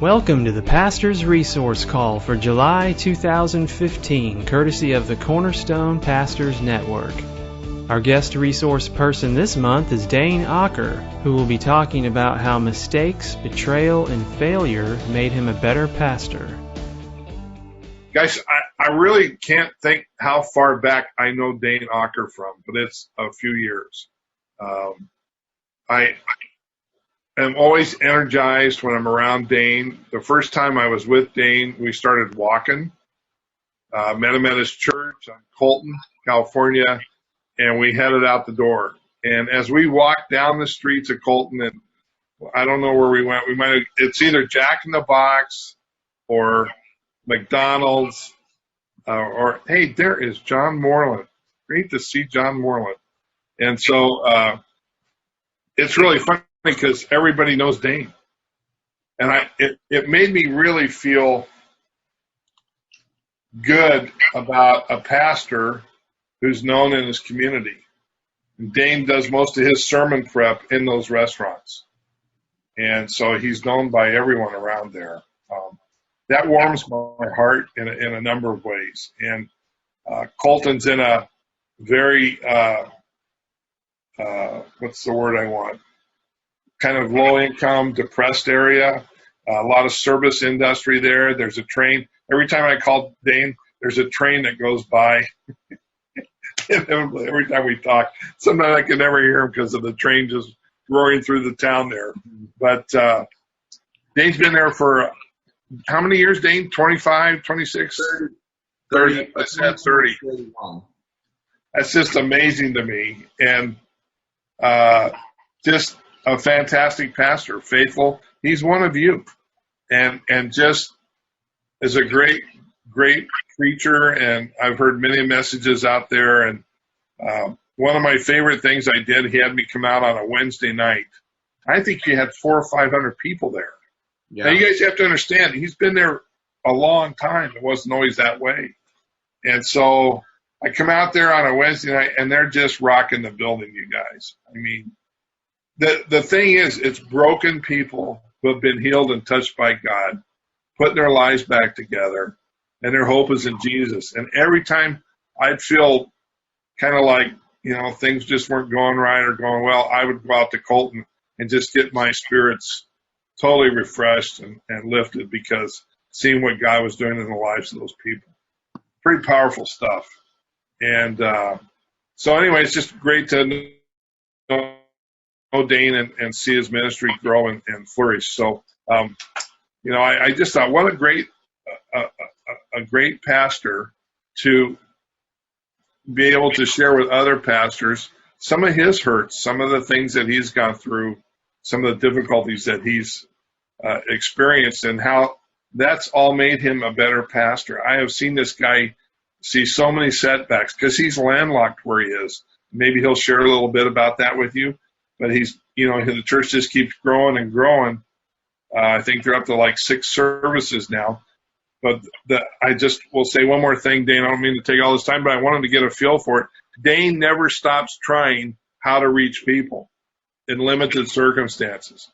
Welcome to the Pastor's Resource Call for July 2015, courtesy of the Cornerstone Pastors Network. Our guest resource person this month is Dane Aaker, who will be talking about how mistakes, betrayal, and failure made him a better pastor. Guys, I really can't think how far back I know Dane Aaker from, but it's a few years. I am always energized when I'm around Dane. The first time I was with Dane, we started walking. Met him at his church on Colton, California, and we headed out the door. And as we walked down the streets of Colton, and I don't know where we went, it's either Jack in the Box or McDonald's, or hey, there is John Moreland. Great to see John Moreland. And so it's really funny because everybody knows Dane. And it made me really feel good about a pastor who's known in his community. And Dane does most of his sermon prep in those restaurants. And so he's known by everyone around there. That warms my heart in a number of ways. And Colton's in a very, what's the word I want? Kind of low-income, depressed area. A lot of service industry there. There's a train. Every time I call Dane, there's a train that goes by. Every time we talk, sometimes I can never hear him because of the train just roaring through the town there. But Dane's been there for how many years, Dane? 25, 26? 30. I said 30. That's just amazing to me. And just a fantastic pastor, faithful. He's one of you. And just is a great preacher. And I've heard many messages out there. And one of my favorite things I did, he had me come out on a Wednesday night. I think he had 400 or 500 people there. Yeah. Now, you guys have to understand, he's been there a long time. It wasn't always that way. And so I come out there on a Wednesday night, and they're just rocking the building, you guys. I mean, the thing is, it's broken people who have been healed and touched by God, putting their lives back together, and their hope is in Jesus. And every time I'd feel kind of like, things just weren't going right or going well, I would go out to Colton and just get my spirits totally refreshed and lifted because seeing what God was doing in the lives of those people. Pretty powerful stuff. And so anyway, it's just great to know Dane and see his ministry grow and flourish. So, I just thought, what a great pastor to be able to share with other pastors some of his hurts, some of the things that he's gone through, some of the difficulties that he's experienced, and how that's all made him a better pastor. I have seen this guy see so many setbacks because he's landlocked where he is. Maybe he'll share a little bit about that with you, but the church just keeps growing and growing. I think they're up to like 6 services now. But I just will say one more thing, Dane. I don't mean to take all this time, but I wanted to get a feel for it. Dane never stops trying how to reach people in limited circumstances.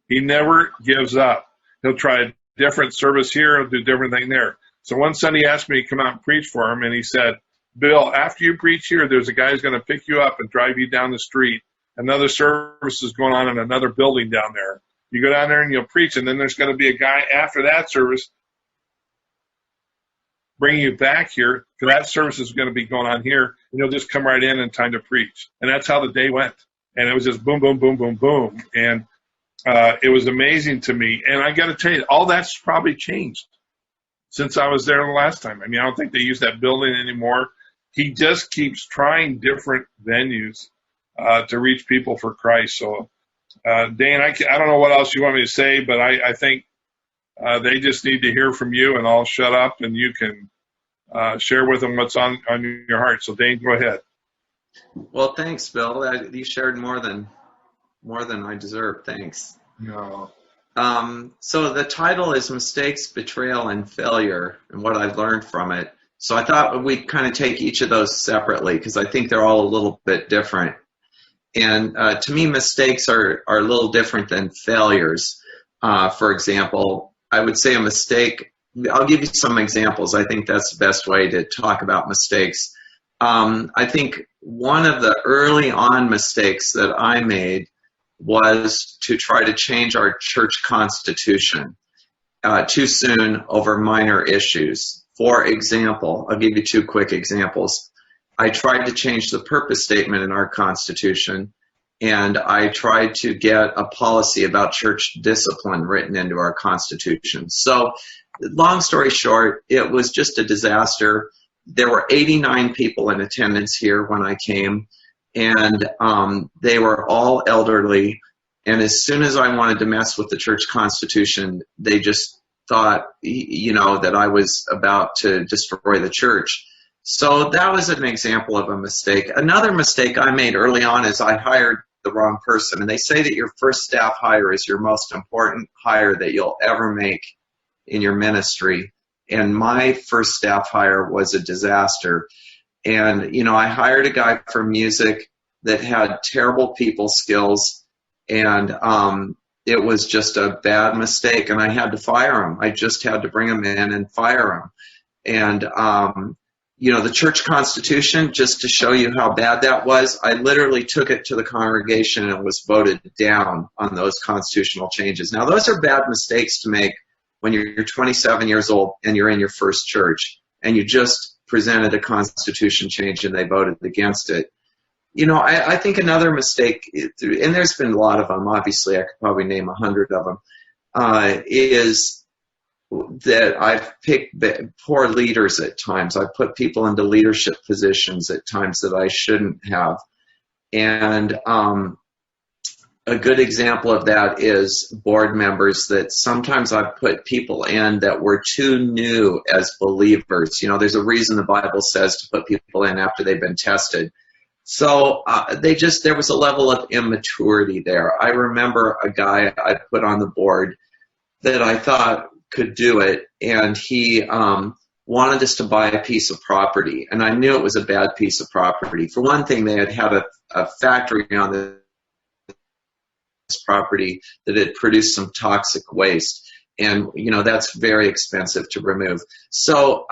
He never gives up. He'll try a different service here. He'll do a different thing there. So one Sunday he asked me to come out and preach for him, and he said, Bill, after you preach here, there's a guy who's going to pick you up and drive you down the street. Another service is going on in another building down there. You go down there and you'll preach, and then there's going to be a guy after that service bringing you back here, because that service is going to be going on here, and you'll just come right in time to preach. And that's how the day went. And it was just boom, boom, boom, boom, boom. And it was amazing to me. And I got to tell you, all that's probably changed since I was there the last time. I mean, I don't think they use that building anymore. He just keeps trying different venues to reach people for Christ. So, Dane, I don't know what else you want me to say, but I think they just need to hear from you, and I'll shut up, and you can share with them what's on your heart. So, Dane, go ahead. Well, thanks, Bill. You shared more than I deserve. Thanks. No. So the title is Mistakes, Betrayal, and Failure, and what I've learned from it. So I thought we'd kind of take each of those separately because I think they're all a little bit different. And to me, mistakes are a little different than failures. For example, I would say a mistake. I'll give you some examples. I think that's the best way to talk about mistakes. I think one of the early on mistakes that I made was to try to change our church constitution too soon over minor issues. For example, I'll give you two quick examples. I tried to change the purpose statement in our Constitution, and I tried to get a policy about church discipline written into our Constitution. So, long story short, it was just a disaster. There were 89 people in attendance here when I came, and they were all elderly. And as soon as I wanted to mess with the church constitution, they just thought, that I was about to destroy the church. So that was an example of a mistake. Another mistake I made early on is I hired the wrong person. And they say that your first staff hire is your most important hire that you'll ever make in your ministry. And my first staff hire was a disaster. And, I hired a guy for music that had terrible people skills, and it was just a bad mistake, and I had to fire him. I just had to bring him in and fire him. And, the church constitution, just to show you how bad that was, I literally took it to the congregation and was voted down on those constitutional changes. Now, those are bad mistakes to make when you're 27 years old and you're in your first church, and you just presented a constitution change and they voted against it. I think another mistake, and there's been a lot of them, obviously I could probably name 100 of them, is that I've picked poor leaders at times. I put people into leadership positions at times that I shouldn't have. And a good example of that is board members that sometimes I've put people in that were too new as believers. There's a reason the Bible says to put people in after they've been tested. So there was a level of immaturity there. I remember a guy I put on the board that I thought could do it, and he wanted us to buy a piece of property, and I knew it was a bad piece of property. For one thing, they had a factory on this property that had produced some toxic waste, and that's very expensive to remove. So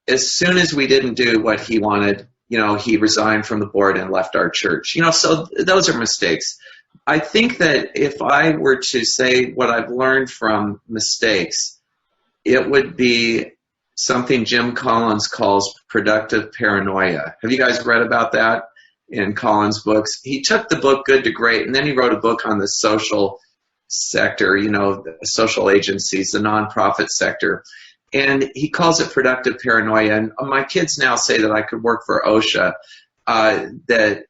as soon as we didn't do what he wanted, he resigned from the board and left our church. So those are mistakes. I think that if I were to say what I've learned from mistakes, it would be something Jim Collins calls productive paranoia. Have you guys read about that in Collins' books? He took the book Good to Great, and then he wrote a book on the social sector, the social agencies, the nonprofit sector. And he calls it productive paranoia. And my kids now say that I could work for OSHA, that,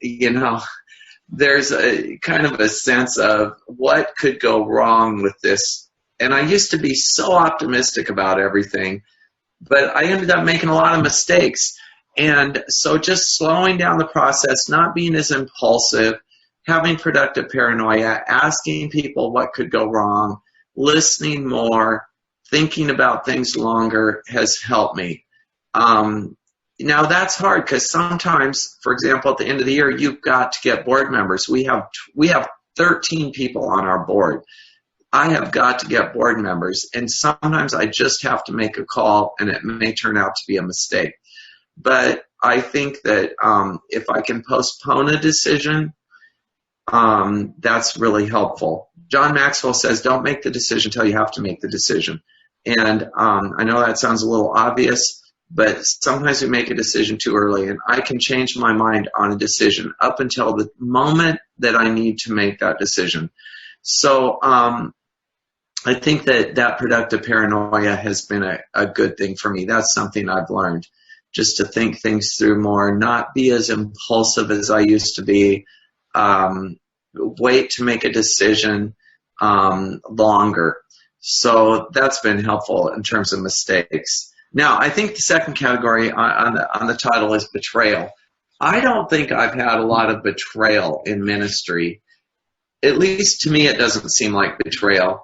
there's a kind of a sense of what could go wrong with this. And I used to be so optimistic about everything, but I ended up making a lot of mistakes. And so just slowing down the process, not being as impulsive, having productive paranoia, asking people what could go wrong, listening more, thinking about things longer has helped me. Now that's hard because sometimes, for example, at the end of the year, you've got to get board members. We have 13 people on our board. I have got to get board members, and sometimes I just have to make a call, and it may turn out to be a mistake. But I think that if I can postpone a decision, that's really helpful. John Maxwell says, don't make the decision until you have to make the decision. And I know that sounds a little obvious, but sometimes we make a decision too early, and I can change my mind on a decision up until the moment that I need to make that decision. So I think that productive paranoia has been a good thing for me. That's something I've learned, just to think things through more, not be as impulsive as I used to be, wait to make a decision longer. So that's been helpful in terms of mistakes. Now, I think the second category on the title is betrayal. I don't think I've had a lot of betrayal in ministry. At least to me, it doesn't seem like betrayal.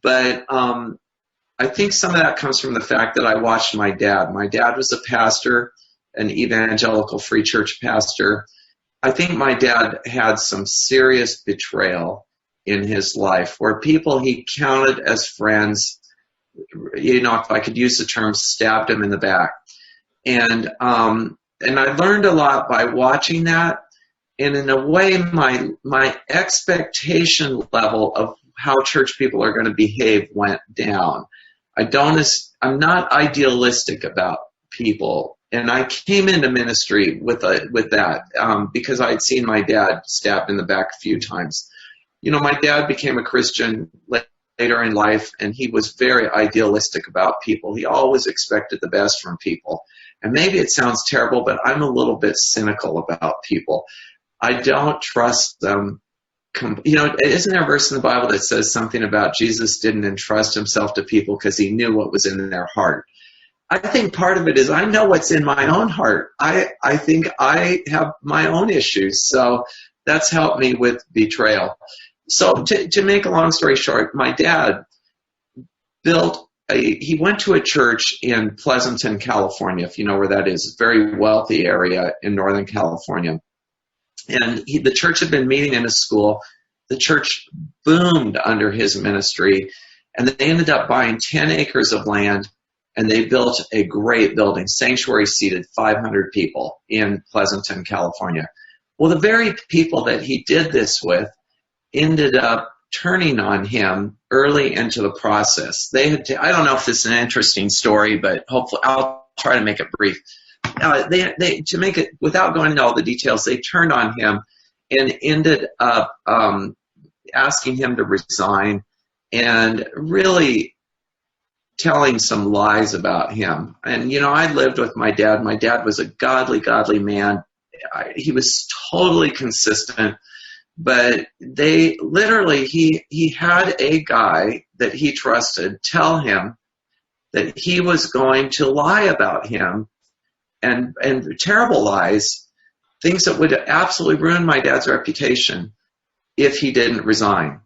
But I think some of that comes from the fact that I watched my dad. My dad was a pastor, an evangelical free church pastor. I think my dad had some serious betrayal in his life, where people he counted as friends if I could use the term, stabbed him in the back. And I learned a lot by watching that. And in a way, my expectation level of how church people are going to behave went down. I'm not idealistic about people. And I came into ministry with that because I had seen my dad stabbed in the back a few times. My dad became a Christian later in life, and he was very idealistic about people. He always expected the best from people. And maybe it sounds terrible, but I'm a little bit cynical about people. I don't trust them. Isn't there a verse in the Bible that says something about Jesus didn't entrust himself to people because he knew what was in their heart? I think part of it is I know what's in my own heart. I think I have my own issues. So that's helped me with betrayal. So to make a long story short, my dad he went to a church in Pleasanton, California, if you know where that is, a very wealthy area in Northern California. And the church had been meeting in a school. The church boomed under his ministry, and they ended up buying 10 acres of land, and they built a great building. Sanctuary seated 500 people in Pleasanton, California. Well, the very people that he did this with ended up turning on him early into the process. I don't know if this is an interesting story, but hopefully I'll try to make it brief. To make it, without going into all the details, they turned on him and ended up asking him to resign and really telling some lies about him. And, I lived with my dad. My dad was a godly man. He was totally consistent, but he had a guy that he trusted tell him that he was going to lie about him, and terrible lies, things that would absolutely ruin my dad's reputation if he didn't resign.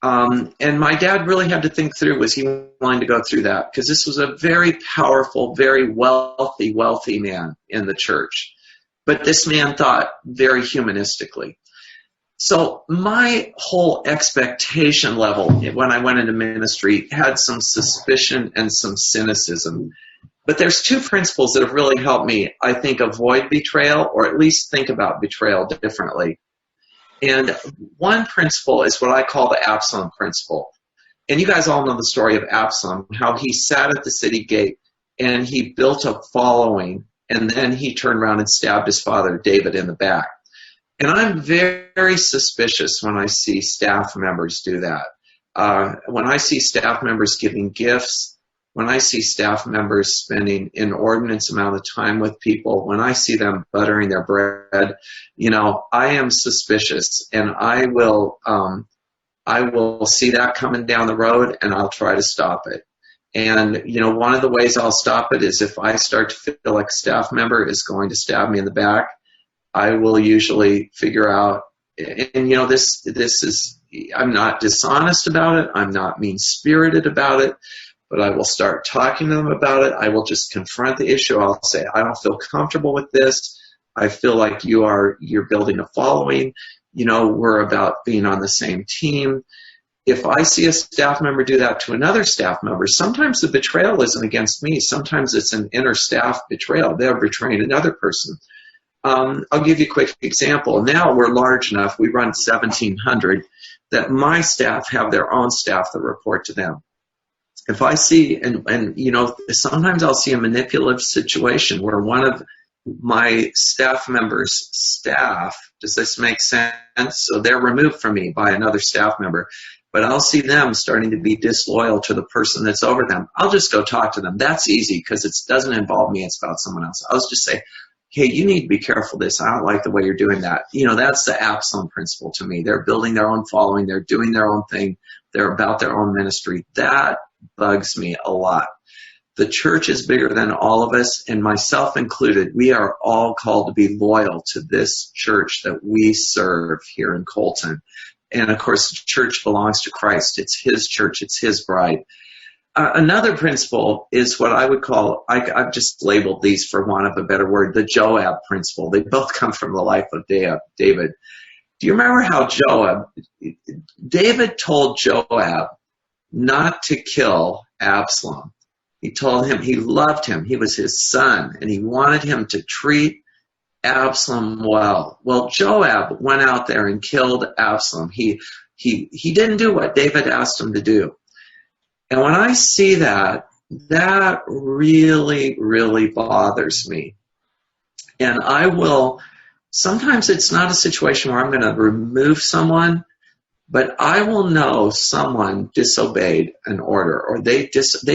And my dad really had to think through, was he willing to go through that? Because this was a very powerful, very wealthy man in the church. But this man thought very humanistically. So my whole expectation level when I went into ministry had some suspicion and some cynicism. But there's two principles that have really helped me, I think, avoid betrayal, or at least think about betrayal differently. And one principle is what I call the Absalom principle. And you guys all know the story of Absalom, how he sat at the city gate and he built a following, and then he turned around and stabbed his father, David, in the back. And I'm very suspicious when I see staff members do that. When I see staff members giving gifts, when I see staff members spending inordinate amount of time with people, when I see them buttering their bread, I am suspicious, and I will see that coming down the road, and I'll try to stop it. And, one of the ways I'll stop it is if I start to feel like a staff member is going to stab me in the back, I will usually figure out, and this is, I'm not dishonest about it, I'm not mean-spirited about it, but I will start talking to them about it. I will just confront the issue. I'll say, I don't feel comfortable with this. I feel like you're building a following. We're about being on the same team. If I see a staff member do that to another staff member, sometimes the betrayal isn't against me. Sometimes it's an inter-staff betrayal. They're betraying another person. I'll give you a quick example. Now we're large enough, we run 1,700, that my staff have their own staff that report to them. If I see, and sometimes I'll see a manipulative situation where one of my staff members' staff, does this make sense? So they're removed from me by another staff member, but I'll see them starting to be disloyal to the person that's over them. I'll just go talk to them. That's easy because it doesn't involve me. It's about someone else. I'll just say, hey, you need to be careful of this. I don't like the way you're doing that. That's the Absalom principle to me. They're building their own following. They're doing their own thing. They're about their own ministry. That bugs me a lot. The church is bigger than all of us, and myself included. We are all called to be loyal to this church that we serve here in Colton. And of course, the church belongs to Christ. It's his church. It's his bride. Another principle is what I would call, I've just labeled these for want of a better word, the Joab principle. They both come from the life of David. Do you remember how David told Joab not to kill Absalom. He told him he loved him. He was his son, and he wanted him to treat Absalom well. Well, Joab went out there and killed Absalom. He didn't do what David asked him to do. And when I see that, that really, really bothers me. And I will, sometimes it's not a situation where I'm going to remove someone, but I will know someone disobeyed an order, or they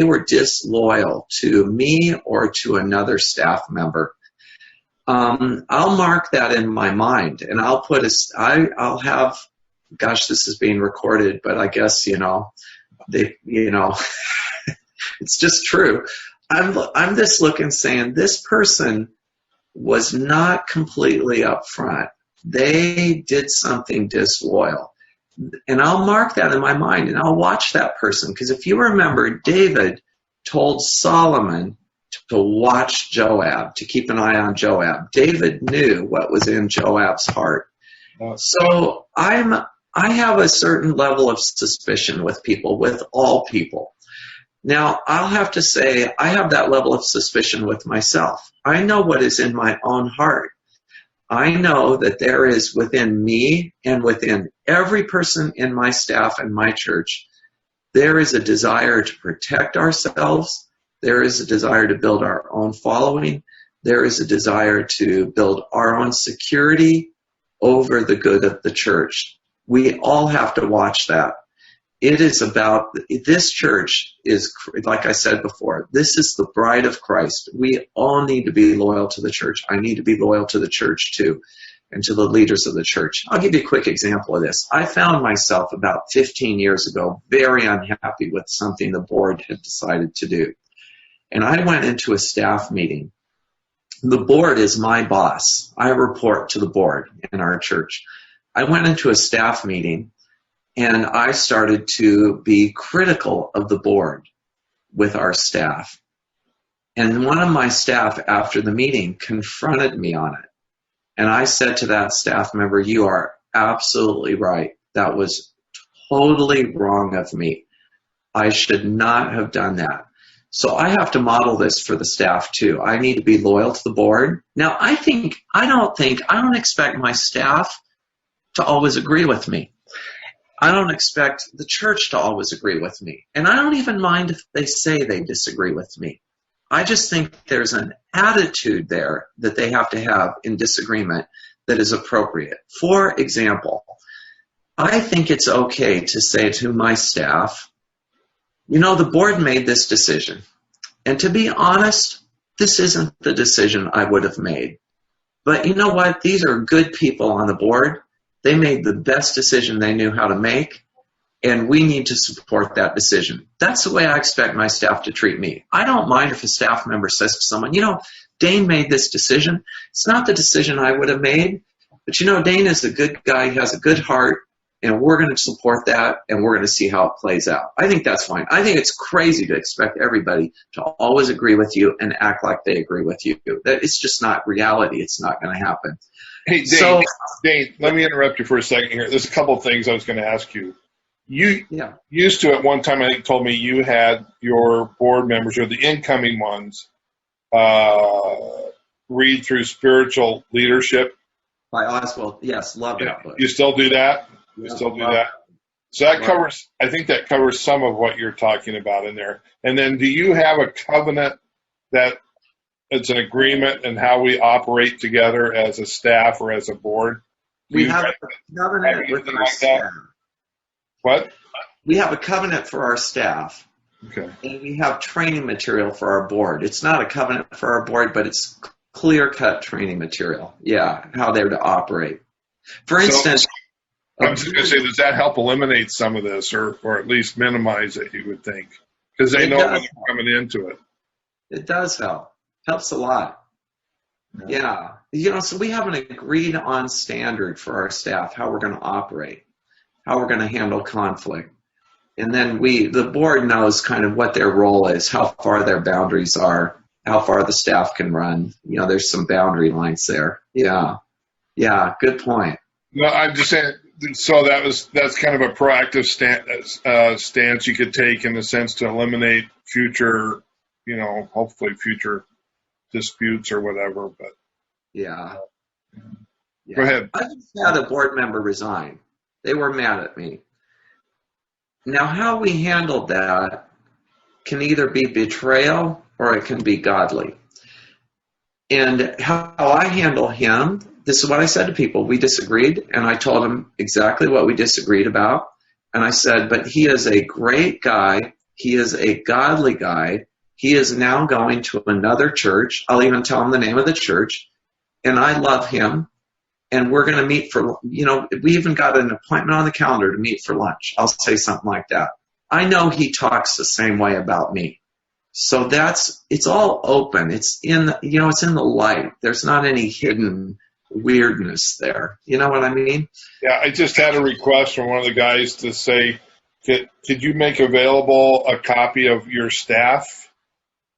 were disloyal to me or to another staff member. I'll mark that in my mind, and I'll put I'll have, gosh, this is being recorded, but I guess, it's just true. I'm just looking saying this person was not completely upfront. They did something disloyal. And I'll mark that in my mind, and I'll watch that person. Because if you remember, David told Solomon to watch Joab, to keep an eye on Joab. David knew what was in Joab's heart. So I have a certain level of suspicion with people, with all people. Now, I'll have to say I have that level of suspicion with myself. I know what is in my own heart. I know that there is within me and within every person in my staff and my church, there is a desire to protect ourselves. There is a desire to build our own following. There is a desire to build our own security over the good of the church. We all have to watch that. It is about, this church is, like I said before, this is the bride of Christ. We all need to be loyal to the church. I need to be loyal to the church too, and to the leaders of the church. I'll give you a quick example of this. I found myself about 15 years ago very unhappy with something the board had decided to do. And I went into a staff meeting. The board is my boss. I report to the board in our church. I went into a staff meeting, and I started to be critical of the board with our staff. And one of my staff after the meeting confronted me on it. And I said to that staff member, "You are absolutely right. That was totally wrong of me. I should not have done that." So I have to model this for the staff too. I need to be loyal to the board. Now, I don't expect my staff to always agree with me. I don't expect the church to always agree with me. And I don't even mind if they say they disagree with me. I just think there's an attitude there that they have to have in disagreement that is appropriate. For example, I think it's okay to say to my staff, the board made this decision. And to be honest, this isn't the decision I would have made. But you know what? These are good people on the board. They made the best decision they knew how to make, and we need to support that decision. That's the way I expect my staff to treat me. I don't mind if a staff member says to someone, Dane made this decision. It's not the decision I would have made, but Dane is a good guy. He has a good heart, and we're going to support that, and we're going to see how it plays out. I think that's fine. I think it's crazy to expect everybody to always agree with you and act like they agree with you. It's just not reality. It's not going to happen. Hey, Dane, let me interrupt you for a second here. There's a couple of things I was going to ask you. You used to, at one time, I think, told me you had your board members, or the incoming ones, read through Spiritual Leadership. By Oswald, yes, love that book. You still do that? You still do that? So that covers, I think that covers some of what you're talking about in there. And then do you have a covenant that it's an agreement in how we operate together as a staff or as a board? We have a covenant with our staff. What? We have a covenant for our staff. Okay. And we have training material for our board. It's not a covenant for our board, but it's clear-cut training material. Yeah, how they're to operate. For instance, I'm just going to say, does that help eliminate some of this, or at least minimize it, you would think? Because they know when they're coming into it. It does help. Helps a lot. Yeah. So we have an agreed on standard for our staff, how we're going to operate, how we're going to handle conflict. And then the board knows kind of what their role is, how far their boundaries are, how far the staff can run. There's some boundary lines there. Yeah. Yeah, good point. No, I'm just saying, So that's kind of a proactive stance you could take in the sense to eliminate future, hopefully future disputes or whatever. But Yeah. Go ahead. I just had a board member resign. They were mad at me. Now, how we handled that can either be betrayal or it can be godly. And how I handle him, this is what I said to people. We disagreed, and I told him exactly what we disagreed about. And I said, but he is a great guy. He is a godly guy. He is now going to another church. I'll even tell him the name of the church. And I love him. And we're going to meet for, we even got an appointment on the calendar to meet for lunch. I'll say something like that. I know he talks the same way about me. So it's all open. It's it's in the light. There's not any hidden weirdness there. You know what I mean? Yeah, I just had a request from one of the guys to say, could you make available a copy of your staff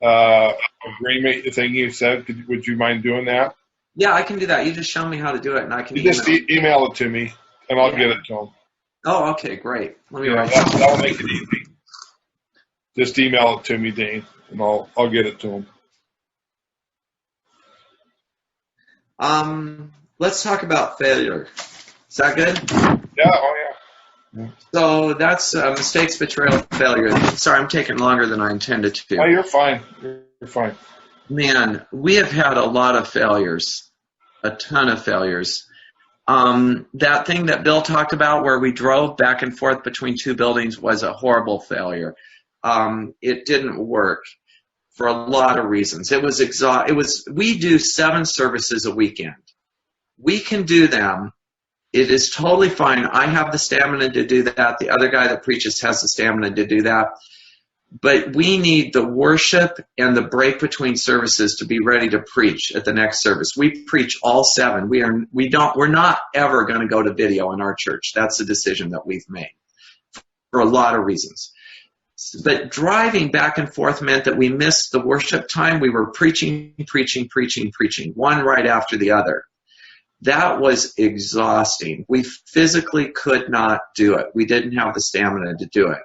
agreement thing you said? Would you mind doing that? Yeah, I can do that. You just show me how to do it, and I can just email it to me, and I'll get it to him. Oh, okay, great. Let me write that'll make it easy. Just email it to me, Dane, and I'll get it to him. Let's talk about failure. Is that good? Yeah, oh yeah. So that's mistakes, betrayal, failure. Sorry, I'm taking longer than I intended to. Oh, you're fine. You're fine. Man, we have had a lot of failures, a ton of failures. That thing that Bill talked about where we drove back and forth between two buildings was a horrible failure. It didn't work for a lot of reasons. We do 7 services a weekend. We can do them. It is totally fine. I have the stamina to do that. The other guy that preaches has the stamina to do that. But we need the worship and the break between services to be ready to preach at the next service. We preach all 7. We're not ever going to go to video in our church. That's a decision that we've made for a lot of reasons. But driving back and forth meant that we missed the worship time. We were preaching, one right after the other. That was exhausting. We physically could not do it. We didn't have the stamina to do it.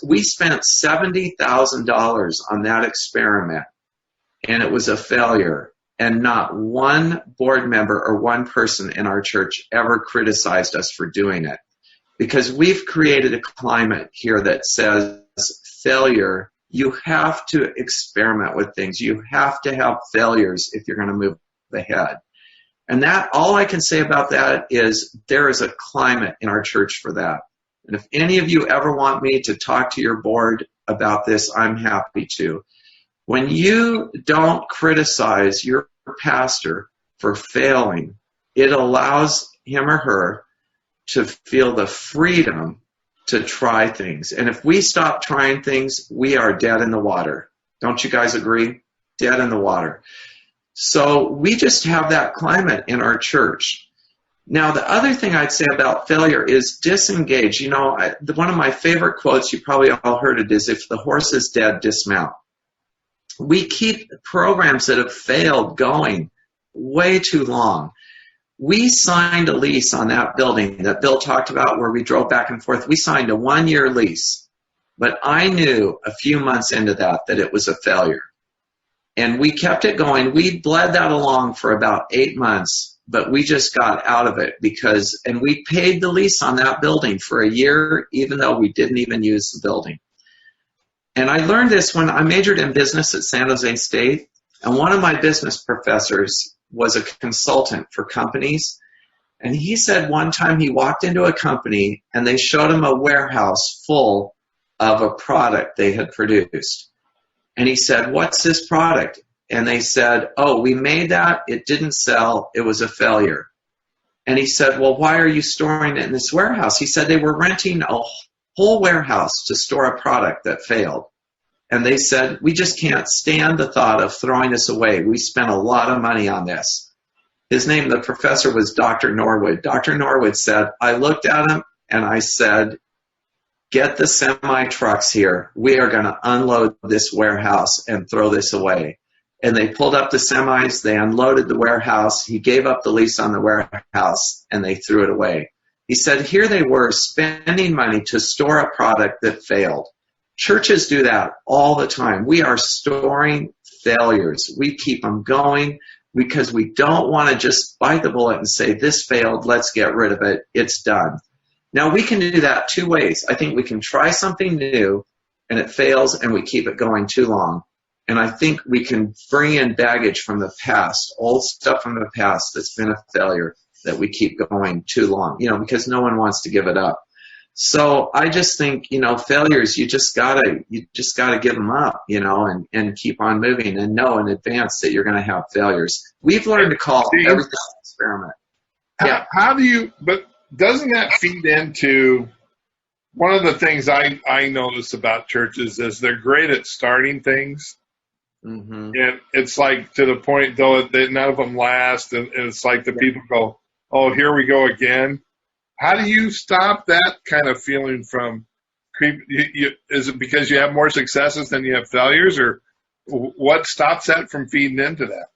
We spent $70,000 on that experiment, and it was a failure. And not one board member or one person in our church ever criticized us for doing it. Because we've created a climate here that says failure, you have to experiment with things. You have to have failures if you're going to move ahead. And all I can say about that is there is a climate in our church for that. And if any of you ever want me to talk to your board about this, I'm happy to. When you don't criticize your pastor for failing, it allows him or her to feel the freedom to try things. And if we stop trying things, we are dead in the water. Don't you guys agree? Dead in the water. So we just have that climate in our church. Now, the other thing I'd say about failure is disengage. One of my favorite quotes, you probably all heard it, is if the horse is dead, dismount. We keep programs that have failed going way too long. We signed a lease on that building that Bill talked about where we drove back and forth. We signed a 1-year lease, but I knew a few months into that it was a failure. And we kept it going. We bled that along for about 8 months, but we just got out of it and we paid the lease on that building for a year, even though we didn't even use the building. And I learned this when I majored in business at San Jose State, and one of my business professors was a consultant for companies. And he said one time he walked into a company and they showed him a warehouse full of a product they had produced. And he said, "What's this product?" And they said, "Oh, we made that. It didn't sell. It was a failure." And he said, "Well, why are you storing it in this warehouse?" He said they were renting a whole warehouse to store a product that failed. And they said, "We just can't stand the thought of throwing this away. We spent a lot of money on this." His name, the professor, was Dr. Norwood. Dr. Norwood said, "I looked at him and I said, get the semi trucks here. We are going to unload this warehouse and throw this away." and they pulled up the semis, they unloaded the warehouse, he gave up the lease on the warehouse, and they threw it away. He said, here they were spending money to store a product that failed. Churches do that all the time. We are storing failures. We keep them going because we don't want to just bite the bullet and say, this failed, let's get rid of it, it's done. Now, we can do that two ways. I think we can try something new, and it fails, and we keep it going too long. And I think we can bring in baggage from the past, old stuff from the past that's been a failure that we keep going too long, because no one wants to give it up. So I just think, failures, you just gotta give them up, and keep on moving and know in advance that you're going to have failures. We've learned to call everything an experiment. Yeah. How do you, but doesn't that feed into one of the things I notice about churches is they're great at starting things. Mm-hmm. And it's like to the point, though, that none of them last. And it's like the people go, oh, here we go again. How do you stop that kind of feeling from creep? Is it because you have more successes than you have failures, or what stops that from feeding into that?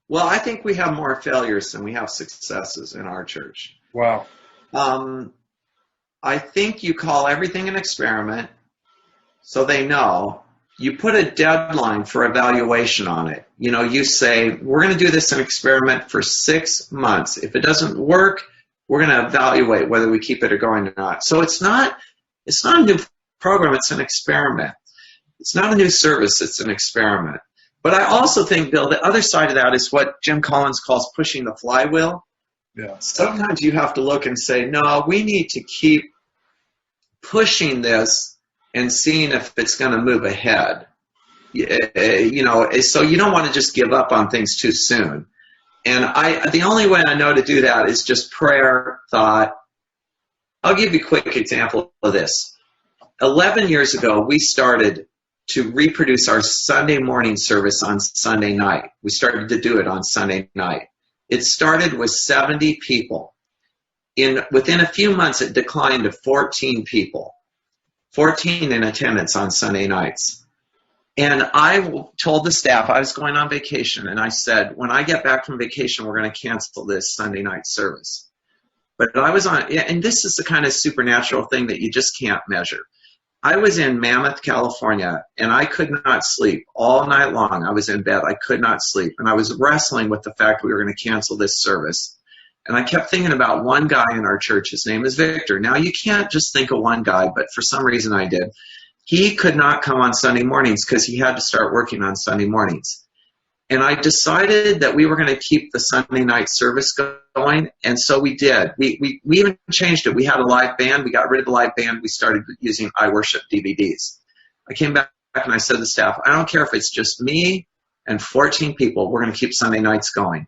Well, I think we have more failures than we have successes in our church. Wow. I think you call everything an experiment so they know. You put a deadline for evaluation on it. You say, we're going to do this an experiment for 6 months. If it doesn't work, we're going to evaluate whether we keep it or going or not. So it's not a new program, it's an experiment. It's not a new service, it's an experiment. But I also think, Bill, the other side of that is what Jim Collins calls pushing the flywheel. Yeah. Sometimes you have to look and say, no, we need to keep pushing this and seeing if it's going to move ahead. So you don't want to just give up on things too soon. And the only way I know to do that is just prayer, thought. I'll give you a quick example of this. 11 years ago, we started to reproduce our Sunday morning service on Sunday night. We started to do it on Sunday night. It started with 70 people. Within a few months, it declined to 14 people, 14 in attendance on Sunday nights. And I told the staff I was going on vacation, and I said, when I get back from vacation, we're going to cancel this Sunday night service. But I was and this is the kind of supernatural thing that you just can't measure. I was in Mammoth, California, and I could not sleep all night long. I was in bed. I could not sleep. And I was wrestling with the fact we were going to cancel this service. And I kept thinking about one guy in our church. His name is Victor. Now, you can't just think of one guy, but for some reason I did. He could not come on Sunday mornings because he had to start working on Sunday mornings. And I decided that we were going to keep the Sunday night service going, and so we did. We even changed it. We had a live band. We got rid of the live band. We started using iWorship DVDs. I came back and I said to the staff, I don't care if it's just me and 14 people. We're going to keep Sunday nights going.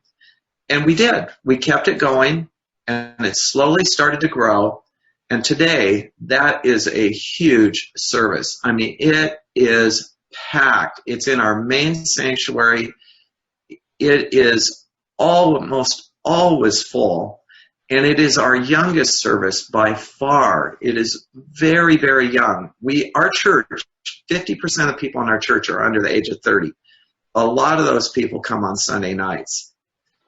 And we did. We kept it going, and it slowly started to grow. And today, that is a huge service. I mean, it is packed. It's in our main sanctuary. It is almost always full, and it is our youngest service by far. It is very, very young. Our church, 50% of people in our church are under the age of 30. A lot of those people come on Sunday nights.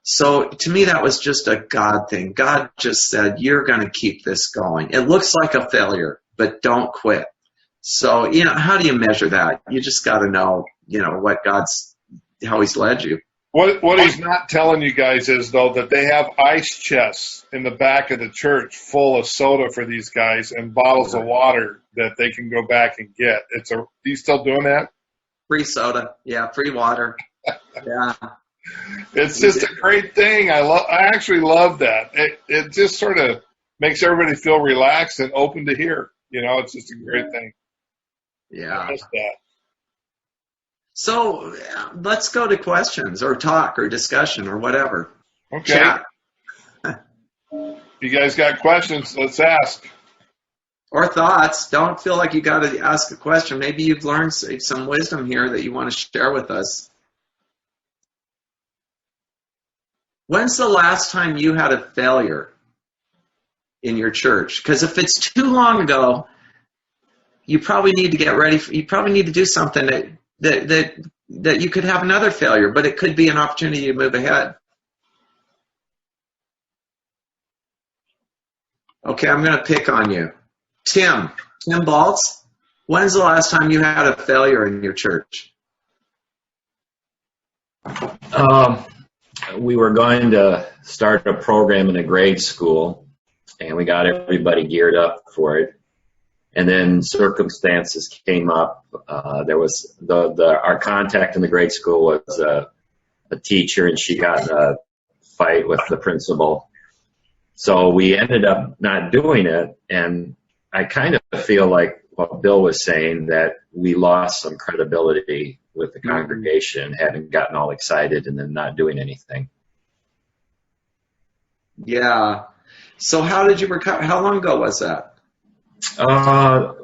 So to me, that was just a God thing. God just said, you're going to keep this going. It looks like a failure, but don't quit. So, how do you measure that? You just got to know, how he's led you. What he's not telling you guys is, though, that they have ice chests in the back of the church full of soda for these guys and bottles of water that they can go back and get. You still doing that? Free soda. Yeah, free water. Yeah. It's just a great thing. I actually love that. It just sort of makes everybody feel relaxed and open to hear. It's just a great thing. Yeah. I miss that. So let's go to questions or talk or discussion or whatever. Okay. Chat. You guys got questions? Let's ask. Or thoughts. Don't feel like you got to ask a question. Maybe you've learned some wisdom here that you want to share with us. When's the last time you had a failure in your church? Because if it's too long ago, you probably need to get ready. You probably need to do something that that you could have another failure, but it could be an opportunity to move ahead. Okay, I'm going to pick on you. Tim Baltz, when's the last time you had a failure in your church? We were going to start a program in a grade school, and we got everybody geared up for it. And then circumstances came up. There was our contact in the grade school was a teacher, and she got in a fight with the principal. So we ended up not doing it, and I kind of feel like what Bill was saying, that we lost some credibility with the congregation, having gotten all excited and then not doing anything. Yeah. So how did you recover? How long ago was that?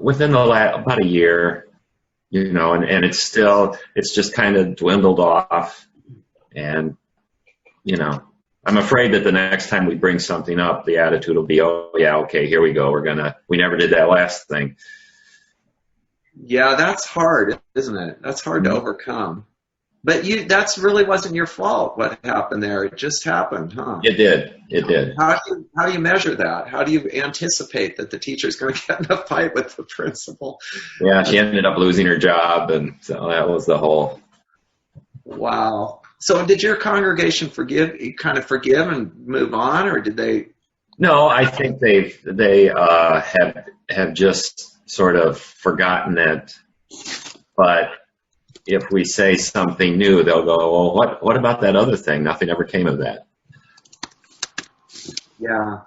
Within about a year, and it's just kind of dwindled off, and I'm afraid that the next time we bring something up, the attitude will be, oh yeah, okay, here we go. We never did that last thing. Yeah, that's hard, isn't it? That's hard to overcome. But that's really wasn't your fault what happened there. It just happened, huh? It did. How do you measure that? How do you anticipate that the teacher's going to get in a fight with the principal? Yeah, she ended up losing her job, and so that was the whole. Wow. So did your congregation forgive and move on, or did they? No, I think they have just sort of forgotten it. But if we say something new, they'll go, well, what about that other thing? Nothing ever came of that. Yeah.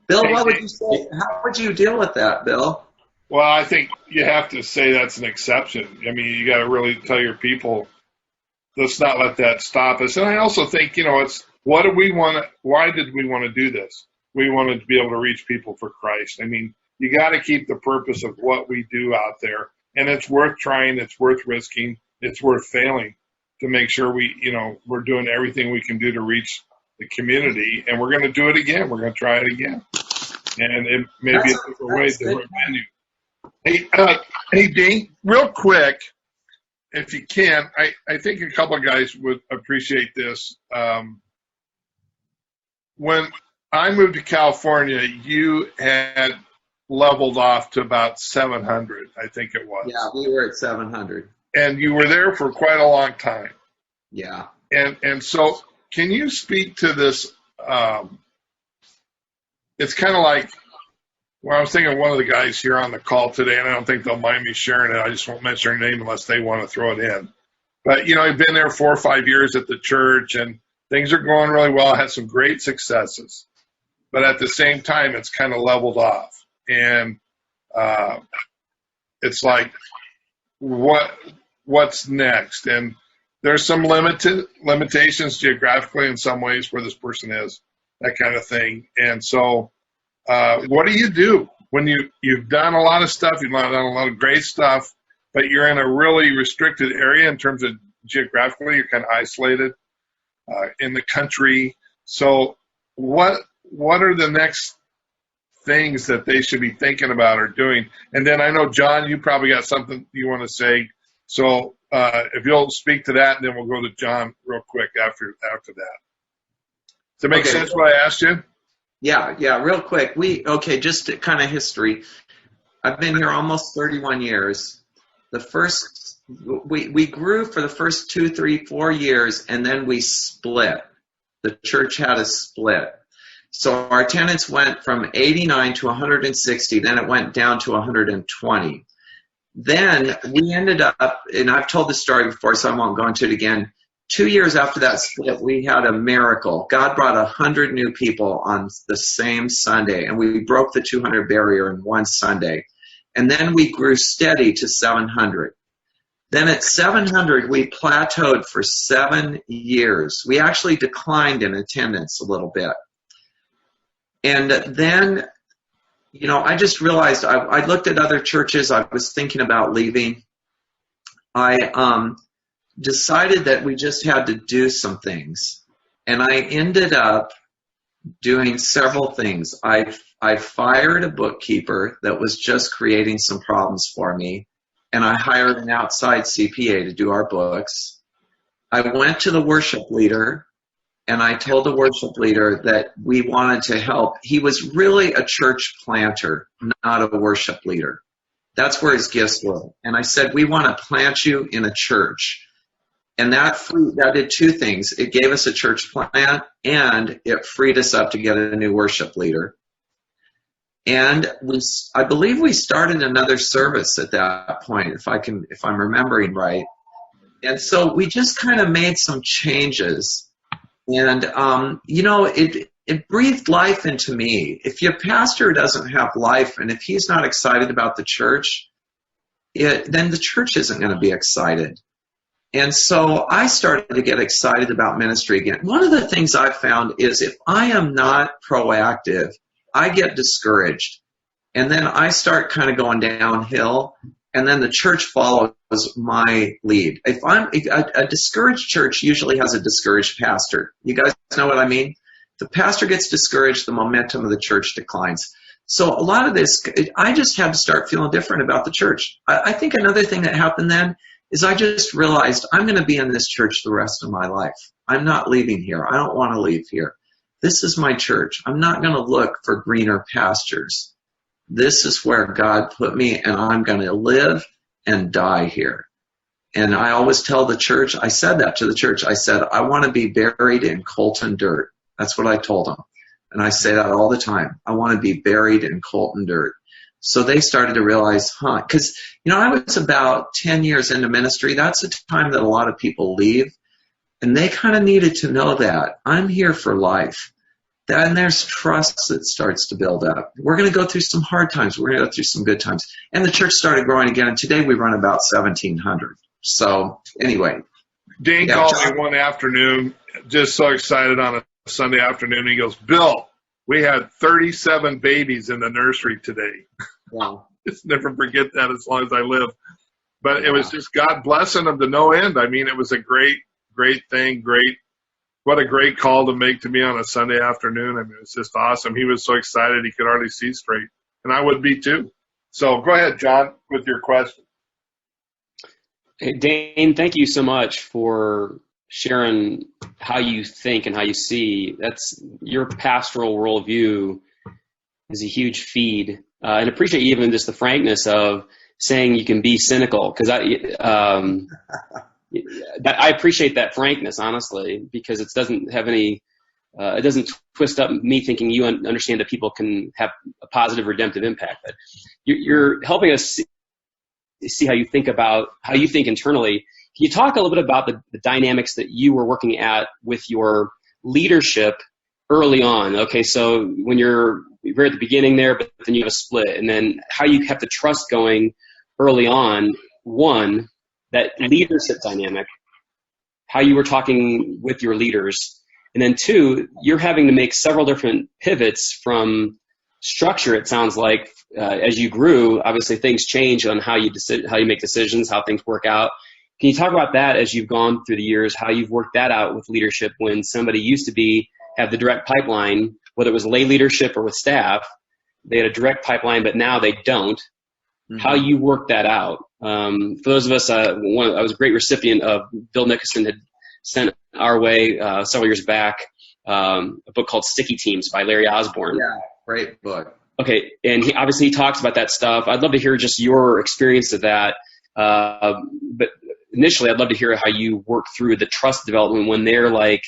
Bill, what would you say? How would you deal with that, Bill? Well, I think you have to say that's an exception. I mean, you got to really tell your people, let's not let that stop us. And I also think, it's what do we want? Why did we want to do this? We wanted to be able to reach people for Christ. I mean, you got to keep the purpose of what we do out there, and it's worth trying. It's worth risking. It's worth failing to make sure we're doing everything we can do to reach the community, and we're going to do it again. We're going to try it again, and it may be a different way, different venue. Hey, Dane, real quick, if you can, I think a couple of guys would appreciate this. When I moved to California, you had leveled off to about 700, I think it was. Yeah, we were at 700. And you were there for quite a long time. Yeah. And so can you speak to this? It's kind of like, well, I was thinking of one of the guys here on the call today, and I don't think they'll mind me sharing it. I just won't mention their name unless they want to throw it in. But, I've been there 4 or 5 years at the church, and things are going really well. I had some great successes. But at the same time, it's kind of leveled off. And it's like, what's next? And there's some limitations geographically in some ways where this person is, that kind of thing. And so what do you do when you've done a lot of stuff, you've done a lot of great stuff, but you're in a really restricted area in terms of geographically, you're kind of isolated in the country. So what are the next things that they should be thinking about or doing? And then I know, John, you probably got something you want to say. So if you'll speak to that, and then we'll go to John real quick after that. Does it make sense what I asked you? Yeah, real quick. Just kind of history. I've been here almost 31 years. We grew for the first 2, 3, 4 years, and then we split. The church had a split. So our attendance went from 89 to 160, then it went down to 120. Then we ended up, and I've told this story before, so I won't go into it again. 2 years after that split, we had a miracle. God brought 100 new people on the same Sunday, and we broke the 200 barrier in one Sunday. And then we grew steady to 700. Then at 700, we plateaued for 7 years. We actually declined in attendance a little bit. And then, I just realized I looked at other churches. I was thinking about leaving. I decided that we just had to do some things. And I ended up doing several things. I fired a bookkeeper that was just creating some problems for me. and I hired an outside CPA to do our books. I went to the worship leader, and I told the worship leader that we wanted to help. He was really a church planter, not a worship leader. That's where his gifts were. And I said, we want to plant you in a church. And that did two things. It gave us a church plant, and it freed us up to get a new worship leader. And I believe we started another service at that point, if I'm remembering right. And so we just kind of made some changes. And, it breathed life into me. If your pastor doesn't have life, and if he's not excited about the church, then the church isn't going to be excited. And so I started to get excited about ministry again. One of the things I found is if I am not proactive, I get discouraged. And then I start kind of going downhill, and then the church follows my lead. A discouraged church usually has a discouraged pastor. You guys know what I mean? The pastor gets discouraged, the momentum of the church declines. So a lot of this, I just had to start feeling different about the church. I think another thing that happened then is I just realized I'm going to be in this church the rest of my life. I'm not leaving here. I don't want to leave here. This is my church. I'm not going to look for greener pastures. This is where God put me, and I'm going to live and die here. And I always tell the church, I said that to the church. I said, I want to be buried in Colton dirt. That's what I told them. And I say that all the time. I want to be buried in Colton dirt. So they started to realize, because, I was about 10 years into ministry. That's a time that a lot of people leave. And they kind of needed to know that. I'm here for life. Then there's trust that starts to build up. We're going to go through some hard times. We're going to go through some good times. And the church started growing again. And today we run about 1,700. So anyway. Dane called me one afternoon, just so excited on a Sunday afternoon. He goes, Bill, we had 37 babies in the nursery today. Wow. Just never forget that as long as I live. But it was just God blessing them to no end. I mean, it was a great thing. What a great call to make to me on a Sunday afternoon. I mean, it's just awesome. He was so excited he could hardly see straight. And I would be too. So go ahead, John, with your question. Hey, Dane, thank you so much for sharing how you think and how you see. That's your pastoral worldview is a huge feed. And appreciate even just the frankness of saying you can be cynical, because I appreciate that frankness, honestly, because it doesn't have any, it doesn't twist up me thinking you understand that people can have a positive redemptive impact. But you're helping us see how you think internally. Can you talk a little bit about the dynamics that you were working at with your leadership early on? Okay, so when you're at the beginning there, but then you have a split, and then how you kept the trust going early on. One, that leadership dynamic, how you were talking with your leaders. And then two, you're having to make several different pivots from structure, it sounds like, as you grew. Obviously, things change on how you make decisions, how things work out. Can you talk about that as you've gone through the years, how you've worked that out with leadership when somebody used to have the direct pipeline, whether it was lay leadership or with staff, they had a direct pipeline, but now they don't. Mm-hmm. How you work that out. For those of us, I was a great recipient of Bill Nicholson had sent our way several years back a book called Sticky Teams by Larry Osborne. Yeah, great book. Okay, and he talks about that stuff. I'd love to hear just your experience of that. But initially, I'd love to hear how you work through the trust development when they're like,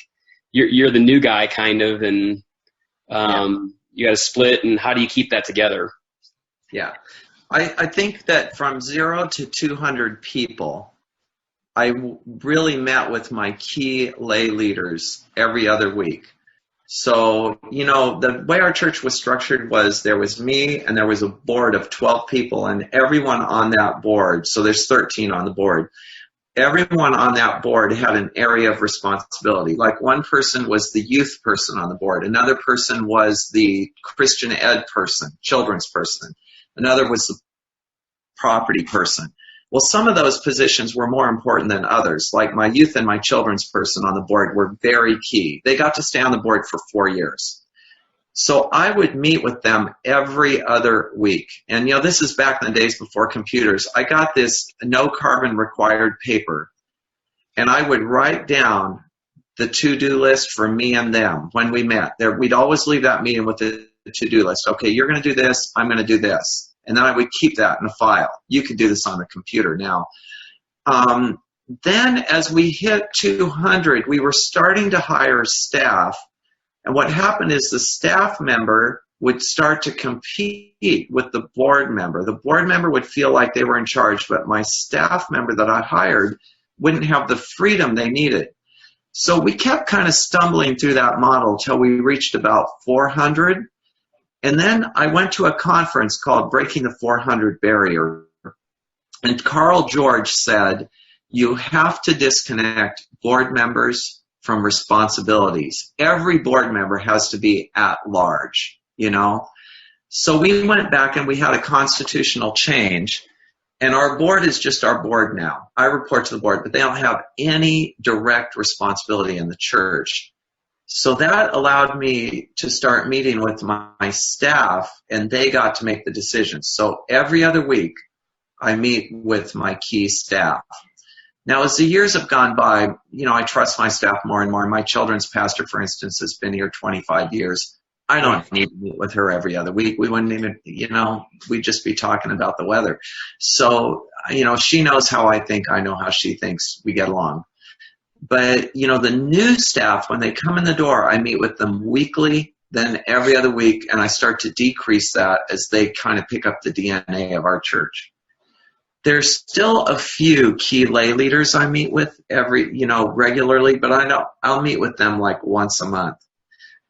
you're the new guy kind of, and you got to split, and how do you keep that together? Yeah. I think that from 0 to 200 people, I really met with my key lay leaders every other week. So, the way our church was structured was there was me and there was a board of 12 people, and everyone on that board, so there's 13 on the board, everyone on that board had an area of responsibility. Like one person was the youth person on the board, another person was the Christian ed person, children's person. Another was the property person. Well, some of those positions were more important than others. Like my youth and my children's person on the board were very key. They got to stay on the board for 4 years. So I would meet with them every other week. And, this is back in the days before computers. I got this no carbon required paper, and I would write down the to-do list for me and them when we met. We'd always leave that meeting with the to-do list. Okay, you're going to do this, I'm going to do this. And then I would keep that in a file. You can do this on the computer now. Then as we hit 200, we were starting to hire staff. And what happened is the staff member would start to compete with the board member. The board member would feel like they were in charge, but my staff member that I hired wouldn't have the freedom they needed. So we kept kind of stumbling through that model till we reached about 400. And then I went to a conference called Breaking the 400 Barrier. And Carl George said, you have to disconnect board members from responsibilities. Every board member has to be at large, So we went back and we had a constitutional change. And our board is just our board now. I report to the board, but they don't have any direct responsibility in the church. So that allowed me to start meeting with my staff, and they got to make the decisions. So every other week, I meet with my key staff. Now, as the years have gone by, I trust my staff more and more. My children's pastor, for instance, has been here 25 years. I don't need to meet with her every other week. We wouldn't even, we'd just be talking about the weather. So, she knows how I think. I know how she thinks. We get along. But, the new staff, when they come in the door, I meet with them weekly, then every other week, and I start to decrease that as they kind of pick up the DNA of our church. There's still a few key lay leaders I meet with regularly, but I know I'll meet with them like once a month.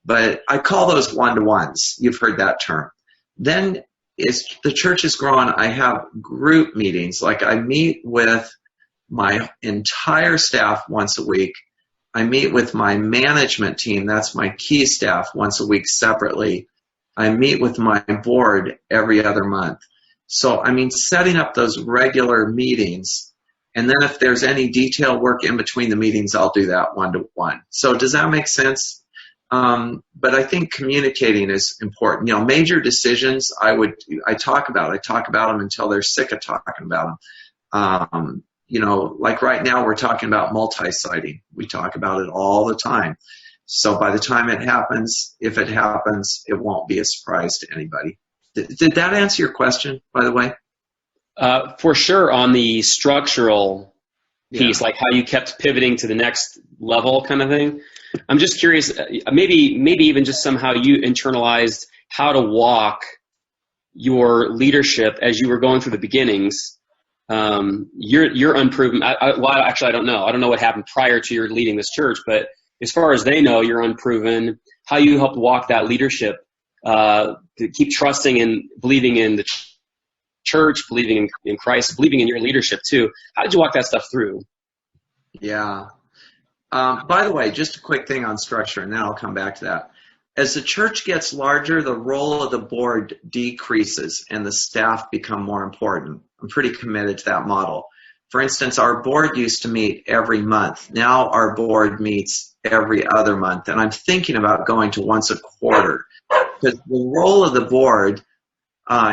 But I call those one-to-ones. You've heard that term. Then as the church is growing, I have group meetings. Like I meet with my entire staff once a week. I meet with my management team. That's my key staff once a week separately. I meet with my board every other month. So, setting up those regular meetings, and then if there's any detail work in between the meetings, I'll do that one-to-one. So does that make sense? But I think communicating is important. Major decisions I talk about them until they're sick of talking about them. Like right now we're talking about multi-siting. We talk about it all the time. So by the time it happens, if it happens, it won't be a surprise to anybody. Did that answer your question, by the way? For sure, on the structural piece, like how you kept pivoting to the next level kind of thing. I'm just curious, maybe even just somehow you internalized how to walk your leadership as you were going through the beginnings. You're unproven. Actually, I don't know. I don't know what happened prior to your leading this church, but as far as they know, you're unproven. How you helped walk that leadership to keep trusting and believing in the church, believing in Christ, believing in your leadership too. How did you walk that stuff through? Yeah. By the way, just a quick thing on structure, and then I'll come back to that. As the church gets larger, the role of the board decreases and the staff become more important. I'm pretty committed to that model. For instance, our board used to meet every month. Now our board meets every other month, and I'm thinking about going to once a quarter. Because the role of the board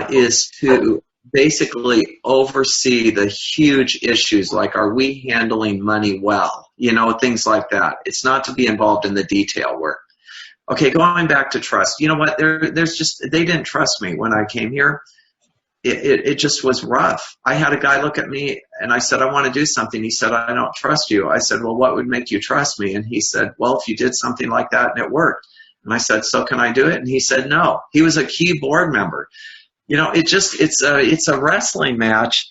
is to basically oversee the huge issues like, are we handling money well? Things like that. It's not to be involved in the detail work. Okay, going back to trust. You know what? They didn't trust me when I came here. It just was rough. I had a guy look at me and I said, I want to do something. He said, I don't trust you. I said, well, what would make you trust me? And he said, well, if you did something like that and it worked. And I said, so can I do it? And he said, no. He was a key board member. It's a wrestling match,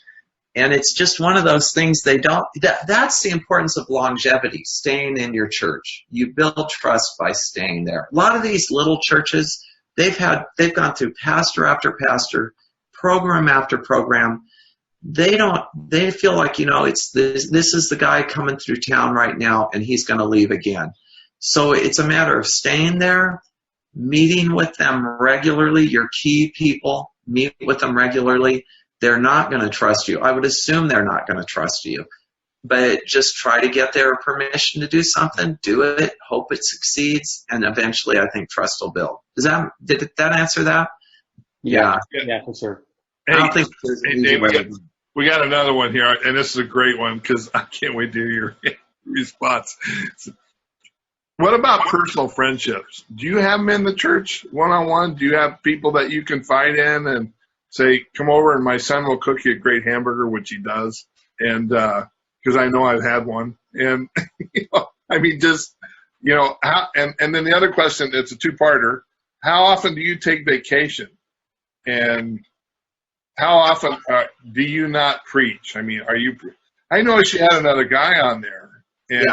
and it's just one of those things that's the importance of longevity, staying in your church. You build trust by staying there. A lot of these little churches, they've gone through pastor after pastor, program after program. They feel like, this is the guy coming through town right now and he's going to leave again. So it's a matter of staying there, meeting with them regularly, your key people, meet with them regularly. They're not going to trust you. I would assume they're not going to trust you. but just try to get their permission to do something, do it, hope it succeeds, and eventually I think trust will build. Did that answer that? Yeah, for sure. I don't think there's an easy way. We got another one here, and this is a great one because I can't wait to hear your response. What about personal friendships? Do you have them in the church one-on-one? Do you have people that you confide in and say, come over and my son will cook you a great hamburger, which he does, and because I know I've had one. And, I mean, just, how, and then the other question, it's a two-parter. How often do you take vacation? And how often do you not preach? I mean, I noticed you had another guy on there. And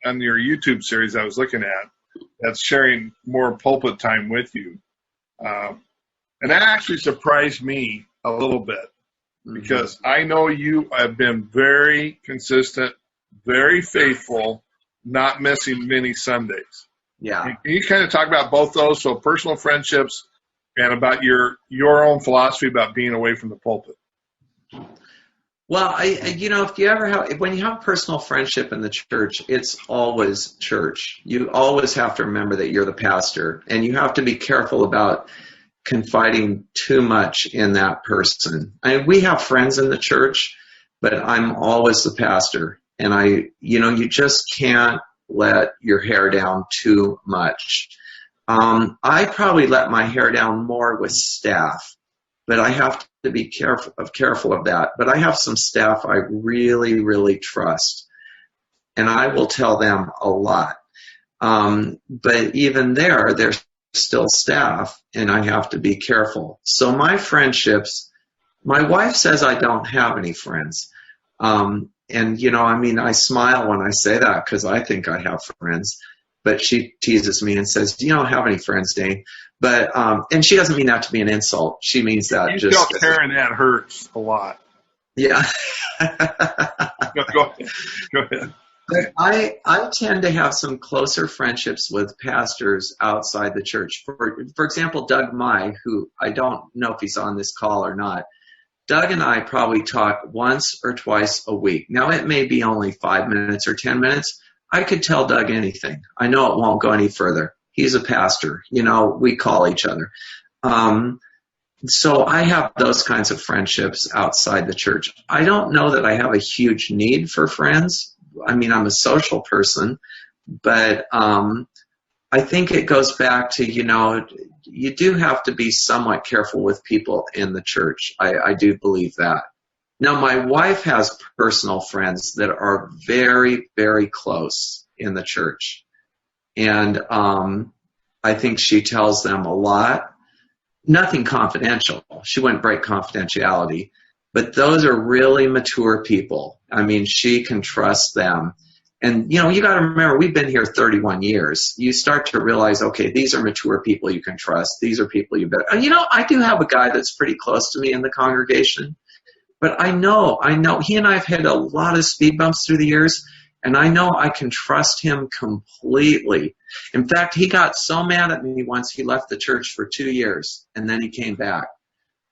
on your YouTube series I was looking at, that's sharing more pulpit time with you. And that actually surprised me a little bit because I know you have been very consistent, very faithful, not missing many Sundays. Yeah. Can you kind of talk about both those, so personal friendships and about your own philosophy about being away from the pulpit? Well, if you ever when you have personal friendship in the church, it's always church. You always have to remember that you're the pastor, and you have to be careful about confiding too much in that person. We have friends in the church, but I'm always the pastor, and you just can't let your hair down too much. I probably let my hair down more with staff, but I have to be careful of that. But I have some staff I really, really trust, and I will tell them a lot. But even they're still staff, and I have to be careful. So my friendships, my wife says I don't have any friends. And, I smile when I say that because I think I have friends. But she teases me and says, you don't have any friends, Dane. But, and she doesn't mean that to be an insult. She means that you just. You Karen, that hurts a lot. Yeah. Go ahead. But I tend to have some closer friendships with pastors outside the church. For example, Doug Mai, who I don't know if he's on this call or not. Doug and I probably talk once or twice a week. Now, it may be only 5 minutes or 10 minutes. I could tell Doug anything. I know it won't go any further. He's a pastor. We call each other. So I have those kinds of friendships outside the church. I don't know that I have a huge need for friends. I'm a social person, but I think it goes back to, you do have to be somewhat careful with people in the church. I do believe that. Now, my wife has personal friends that are very, very close in the church. And I think she tells them a lot. Nothing confidential. She wouldn't break confidentiality. But those are really mature people. She can trust them. And, you got to remember, we've been here 31 years. You start to realize, okay, these are mature people you can trust. These are people you bet. I do have a guy that's pretty close to me in the congregation. But I know he and I have had a lot of speed bumps through the years, and I know I can trust him completely. In fact, he got so mad at me once he left the church for 2 years, and then he came back.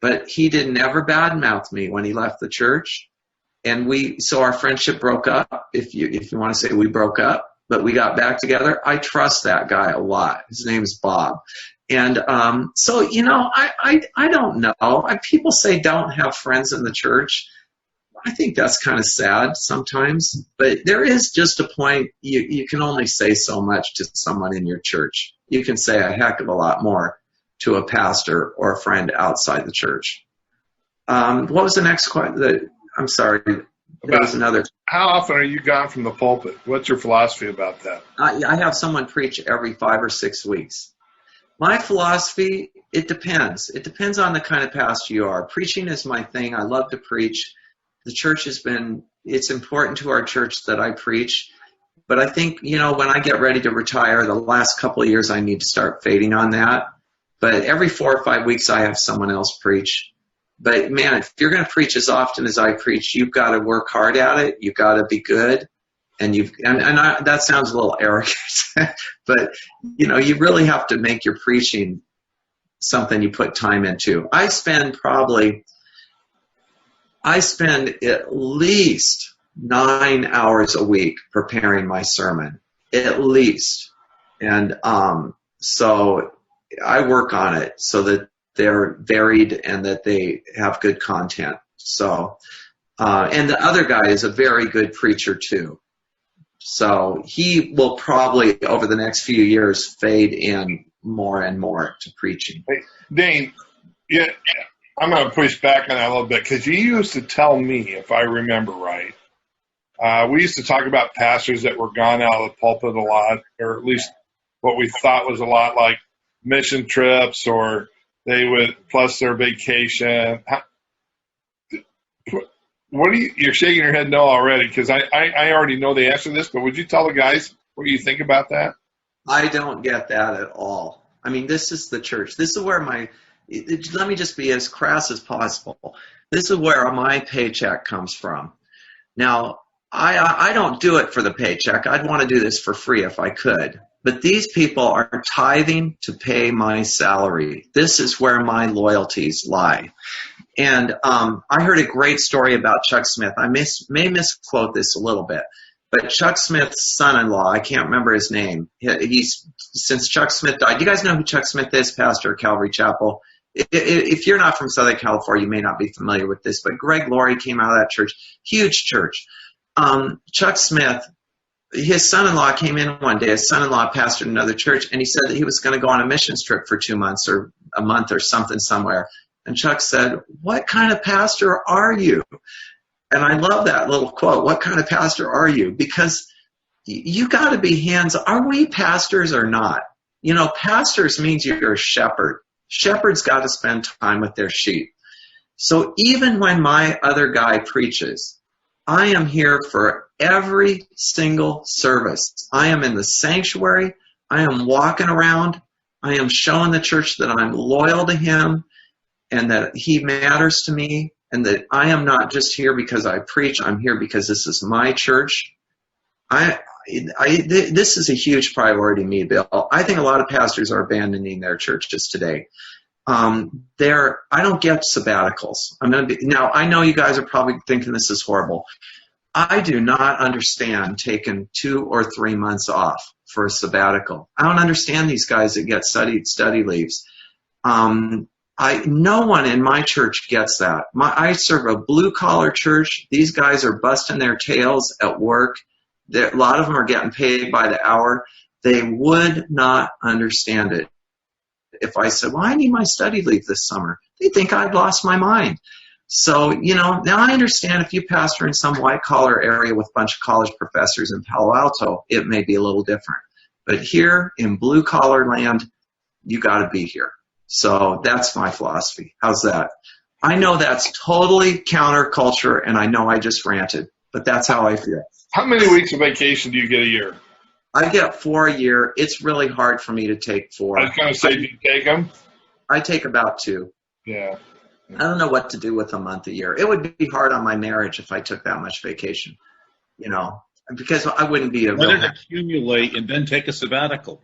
But he didn't ever badmouth me when he left the church, and so our friendship broke up. If you want to say we broke up, but we got back together. I trust that guy a lot. His name's Bob. And so, I don't know. People say don't have friends in the church. I think that's kind of sad sometimes. But there is just a point. You can only say so much to someone in your church. You can say a heck of a lot more to a pastor or a friend outside the church. What was the next question? I'm sorry. There was another. How often are you gone from the pulpit? What's your philosophy about that? I have someone preach every 5 or 6 weeks. My philosophy, it depends. It depends on the kind of pastor you are. Preaching is my thing. I love to preach. The church it's important to our church that I preach. But I think, when I get ready to retire, the last couple of years I need to start fading on that. But every 4 or 5 weeks I have someone else preach. But man, if you're going to preach as often as I preach, you've got to work hard at it. You've got to be good. And that sounds a little arrogant, but you really have to make your preaching something you put time into. I spend at least 9 hours a week preparing my sermon, at least. And so I work on it so that they're varied and that they have good content. So, and the other guy is a very good preacher too. So he will probably, over the next few years, fade in more and more to preaching. Hey, Dane, yeah, I'm going to push back on that a little bit, because you used to tell me, if I remember right, we used to talk about pastors that were gone out of the pulpit a lot, or at least what we thought was a lot, like mission trips, or they would plus their vacation. What do you're shaking your head no already, because I already know the answer to this, but would you tell the guys what you think about that? I don't get that at all. I mean, this is the church. This is where let me just be as crass as possible. This is where my paycheck comes from. Now, I don't do it for the paycheck. I'd want to do this for free if I could. But these people are tithing to pay my salary. This is where my loyalties lie. And I heard a great story about Chuck Smith. I may misquote this a little bit, but Chuck Smith's son-in-law, I can't remember his name. Since Chuck Smith died, you guys know who Chuck Smith is, pastor of Calvary Chapel? If you're not from Southern California, you may not be familiar with this, but Greg Laurie came out of that church, huge church. Chuck Smith, his son-in-law came in one day. His son-in-law pastored another church, and he said that he was going to go on a missions trip for 2 months or a month or something somewhere. And Chuck said, "What kind of pastor are you?" And I love that little quote, "What kind of pastor are you?" Because you got to be hands-on. Are we pastors or not? You know, pastors means you're a shepherd. Shepherds got to spend time with their sheep. So even when my other guy preaches, I am here for every single service. I am in the sanctuary. I am walking around. I am showing the church that I'm loyal to him and that he matters to me, and that I am not just here because I preach. I'm here because this is my church. This is a huge priority to me, Bill. I think a lot of pastors are abandoning their churches today. I don't get sabbaticals. Now, I know you guys are probably thinking this is horrible. I do not understand taking 2 or 3 months off for a sabbatical. I don't understand these guys that get study leaves. No one in my church gets that. I serve a blue-collar church. These guys are busting their tails at work. A lot of them are getting paid by the hour. They would not understand it if I said, "Well, I need my study leave this summer." They think I'd lost my mind. So, now I understand if you pastor in some white-collar area with a bunch of college professors in Palo Alto, it may be a little different. But here in blue-collar land, you got to be here. So that's my philosophy. How's that? I know that's totally counterculture, and I know I just ranted, but that's how I feel. How many weeks of vacation do you get a year? I get 4 a year. It's really hard for me to take 4. I was going to say, do you take them? I take about 2. Yeah. I don't know what to do with a month a year. It would be hard on my marriage if I took that much vacation, because I wouldn't be a Let real... it accumulate and then take a sabbatical.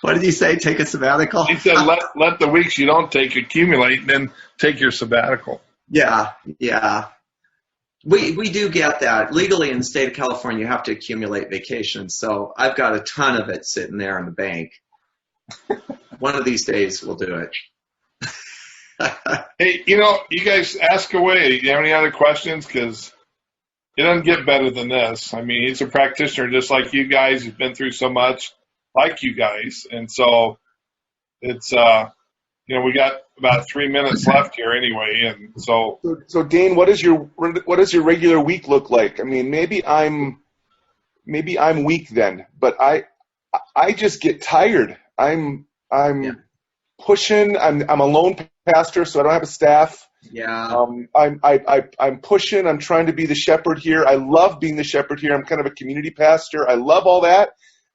What did he say? Take a sabbatical? He said, let the weeks you don't take accumulate, and then take your sabbatical. Yeah. We do get that. Legally in the state of California, you have to accumulate vacations. So I've got a ton of it sitting there in the bank. One of these days we'll do it. Hey, you guys ask away. Do you have any other questions? Because it doesn't get better than this. I mean, he's a practitioner just like you guys. He's been through so much like you guys. And so it's, we got about 3 minutes left here anyway. And so Dane, what does your regular week look like? I mean, maybe I'm weak then, but I just get tired. I'm pushing. I'm a lone pastor, so I don't have a staff. Yeah. I'm pushing. I'm trying to be the shepherd here. I love being the shepherd here. I'm kind of a community pastor. I love all that.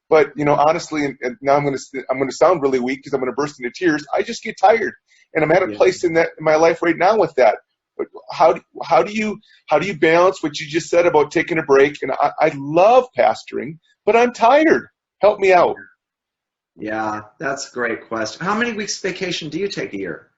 But honestly, and now I'm going to sound really weak because I'm going to burst into tears. I just get tired, and I'm at a place in my life right now with that. But how do you balance what you just said about taking a break? And I love pastoring, but I'm tired. Help me out. Yeah, that's a great question. How many weeks vacation do you take a year?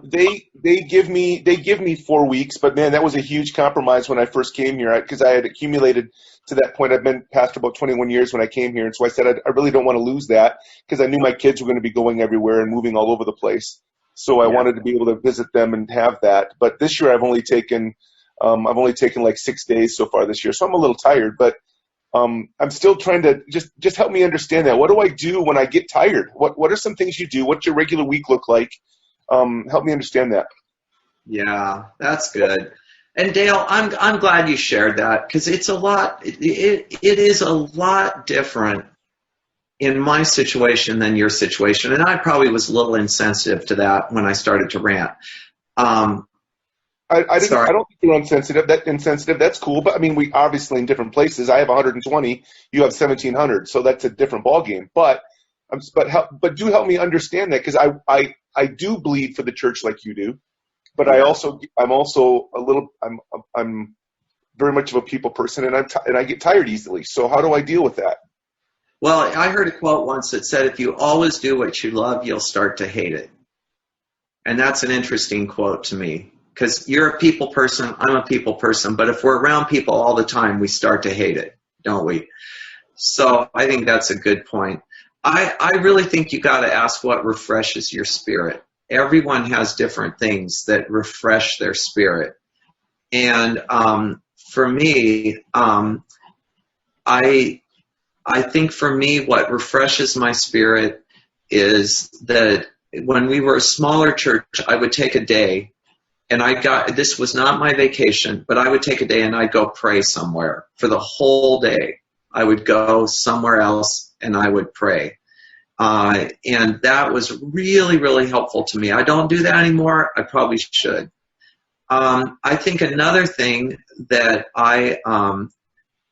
They give me 4 weeks, but man, that was a huge compromise when I first came here because I had accumulated to that point. I've been pastor about 21 years when I came here, and so I said I really don't want to lose that because I knew my kids were going to be going everywhere and moving all over the place. So I wanted to be able to visit them and have that. But this year I've only taken like 6 days so far this year, so I'm a little tired, but I'm still trying to just help me understand that. What do I do when I get tired? What are some things you do? What's your regular week look like? Help me understand that. Yeah, that's good. And Dale, I'm glad you shared that because it's a lot. It is a lot different in my situation than your situation, and I probably was a little insensitive to that when I started to rant. I don't think you're insensitive. That's cool. But I mean, we obviously in different places. I have 120. You have 1,700. So that's a different ballgame. But do help me understand that because I do bleed for the church like you do. But I'm very much of a people person, and I get tired easily. So how do I deal with that? Well, I heard a quote once that said, "If you always do what you love, you'll start to hate it." And that's an interesting quote to me. Because you're a people person, I'm a people person, but if we're around people all the time, we start to hate it, don't we? So I think that's a good point. I really think you got to ask what refreshes your spirit. Everyone has different things that refresh their spirit. And for me, I think for me, what refreshes my spirit is that when we were a smaller church, I would take a day. And this was not my vacation, but I would take a day and I'd go pray somewhere for the whole day. I would go somewhere else and I would pray. And that was really, really helpful to me. I don't do that anymore. I probably should. I think another thing that I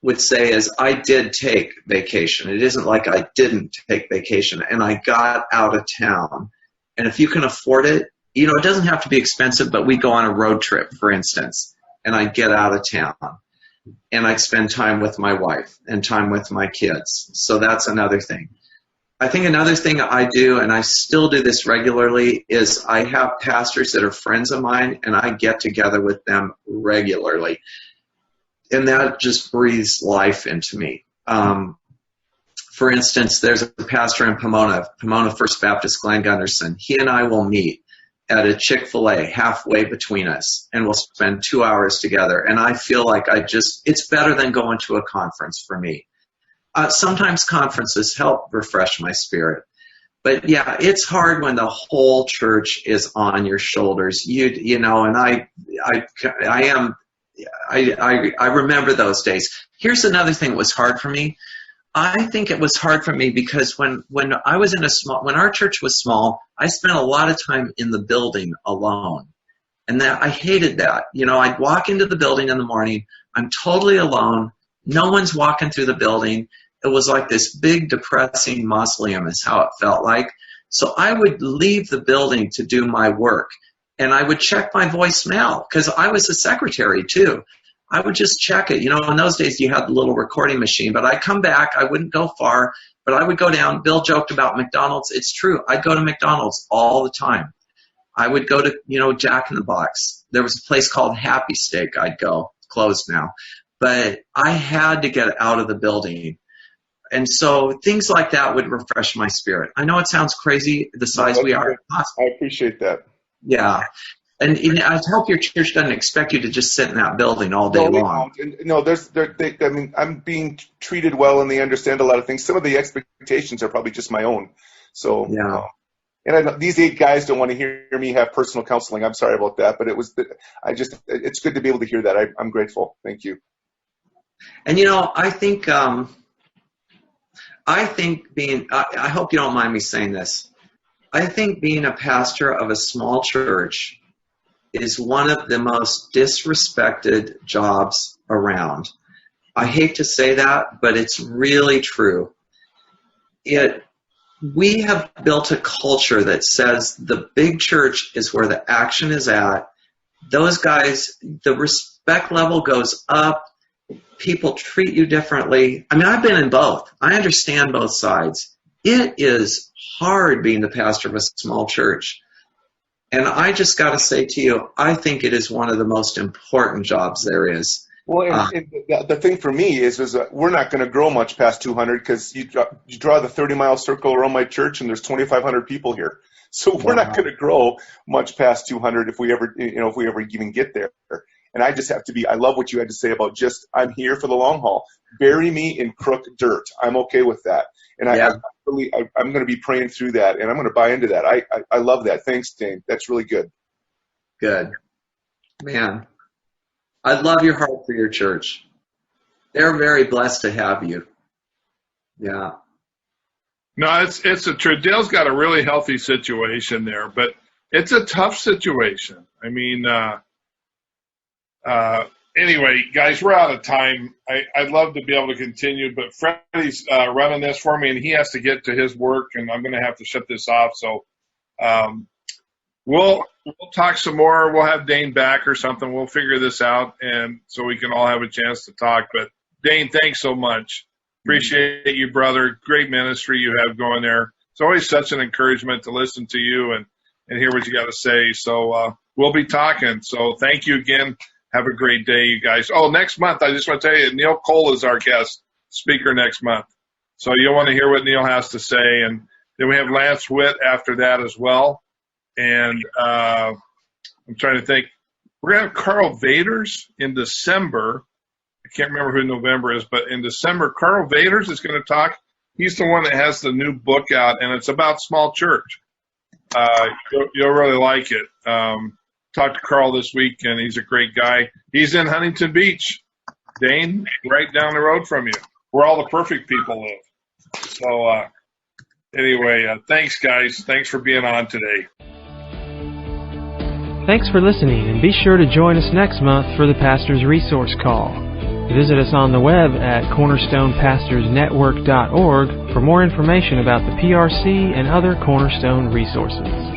would say is I did take vacation. It isn't like I didn't take vacation, and I got out of town. And if you can afford it, it doesn't have to be expensive, but we go on a road trip, for instance, and I'd get out of town and I'd spend time with my wife and time with my kids. So that's another thing. I think another thing I do, and I still do this regularly, is I have pastors that are friends of mine and I get together with them regularly. And that just breathes life into me. For instance, there's a pastor in Pomona First Baptist, Glenn Gunderson. He and I will meet at a Chick-fil-A halfway between us, and we'll spend 2 hours together. And I feel like it's better than going to a conference for me. Sometimes conferences help refresh my spirit. But yeah, it's hard when the whole church is on your shoulders. And I remember those days. Here's another thing that was hard for me. I think it was hard for me because when I was when our church was small, I spent a lot of time in the building alone. And I hated that. I'd walk into the building in the morning. I'm totally alone. No one's walking through the building. It was like this big depressing mausoleum is how it felt like. So I would leave the building to do my work. And I would check my voicemail because I was a secretary too. I would just check it. In those days you had the little recording machine, but I'd come back. I wouldn't go far, but I would go down. Bill joked about McDonald's. It's true. I'd go to McDonald's all the time. I would go to, Jack in the Box. There was a place called Happy Steak I'd go, closed now. But I had to get out of the building. And so things like that would refresh my spirit. I know it sounds crazy, the size we are. I appreciate that. Yeah. And I hope your church doesn't expect you to just sit in that building all day long. No, I'm being treated well, and they understand a lot of things. Some of the expectations are probably just my own. So, yeah. And I know these 8 guys don't want to hear me have personal counseling. I'm sorry about that, but it's good to be able to hear that. I'm grateful. Thank you. And I hope you don't mind me saying this. I think being a pastor of a small church is one of the most disrespected jobs around. I hate to say that, but it's really true. We have built a culture that says the big church is where the action is at. Those guys, the respect level goes up. People treat you differently. I've been in both. I understand both sides. It is hard being the pastor of a small church. And I just got to say to you, I think it is one of the most important jobs there is. Well, and the thing for me is we're not going to grow much past 200 because you draw the 30-mile circle around my church and there's 2,500 people here. So we're not going to grow much past 200 if we ever even get there. And I just have to be, I love what you had to say about just, I'm here for the long haul. Bury me in crook dirt. I'm okay with that. And I'm going to be praying through that, and I'm going to buy into that. I love that. Thanks, Dane. That's really good. Good. Man, I love your heart for your church. They're very blessed to have you. Yeah. No, it's a true. Dale's got a really healthy situation there, but it's a tough situation. I mean, anyway, guys, we're out of time. I'd love to be able to continue, but Freddie's running this for me, and he has to get to his work, and I'm going to have to shut this off. So we'll talk some more. We'll have Dane back or something. We'll figure this out, and so we can all have a chance to talk. But Dane, thanks so much. Appreciate you, brother. Great ministry you have going there. It's always such an encouragement to listen to you and hear what you got to say. So we'll be talking. So thank you again. Have a great day, you guys. Oh, next month, I just want to tell you, Neil Cole is our guest speaker next month. So you'll want to hear what Neil has to say. And then we have Lance Witt after that as well. And I'm trying to think. We're going to have Carl Vaders in December. I can't remember who November is, but in December, Carl Vaders is going to talk. He's the one that has the new book out, and it's about small church. You'll really like it. Talked to Carl this week, and he's a great guy. He's in Huntington Beach, Dane, right down the road from you, where all the perfect people live. So anyway, thanks, guys. Thanks for being on today. Thanks for listening, and be sure to join us next month for the Pastor's Resource Call. Visit us on the web at cornerstonepastorsnetwork.org for more information about the PRC and other Cornerstone resources.